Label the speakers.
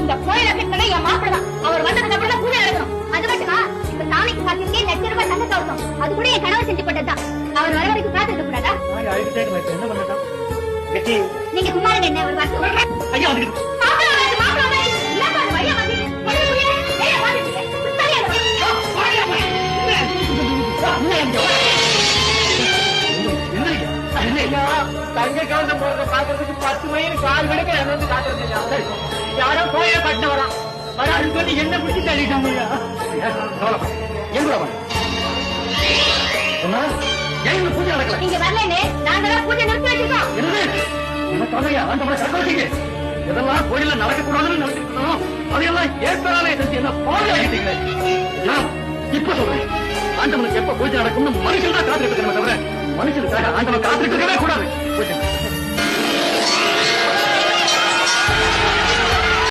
Speaker 1: இந்த கோயில கட்டினதே என் மாப்பிள்ள தான். அவர் வந்ததுக்கு அப்புறம் தான் பூஜை நடக்கணும். அது மட்டுமா இப்ப சாமிக்கு சாத்தியமே லட்ச ரூபாய் தங்க தவறும். அது கூட என் கணவர் செஞ்சு போட்டதுதான். அவர் வர வரைக்கும் காத்துக்க கூடாதா?
Speaker 2: என்ன பண்ணட்டும்?
Speaker 1: நீங்க சும்மா இருங்க. என்ன ஒரு வருஷம்
Speaker 2: ஐயா தங்க கவசம் போடுற பாக்குறதுக்கு 10 மைல் கால் விடுக்க வந்து காத்துருக்கீங்க. யாரோ கோயில கட்ட வரான் வரான்னு சொல்லி என்ன பிடிச்சி தள்ளிட்டாங்க. பூஜை நடக்கல.
Speaker 1: நீங்க வரலன்னு நாங்களாம் பூஜை நிறுத்தி வச்சிருக்கோம்.
Speaker 2: இதெல்லாம் கோயில நடக்கக்கூடாதுன்னு நடத்திருக்கணும். அதையெல்லாம் ஏற்கனவே என்ன பாதுகாக்கிட்டீங்களே. இப்ப சொல்றேன், ஆண்டவனுக்கு எப்ப பூஜை நடக்கும்னு மனுஷன் தான் காத்துக்கிட்டு இருக்கணும். தவிர மனுஷனுக்காக ஆண்டவன் காத்துக்கிட்டு இருக்கவே கூடாது. பூஜை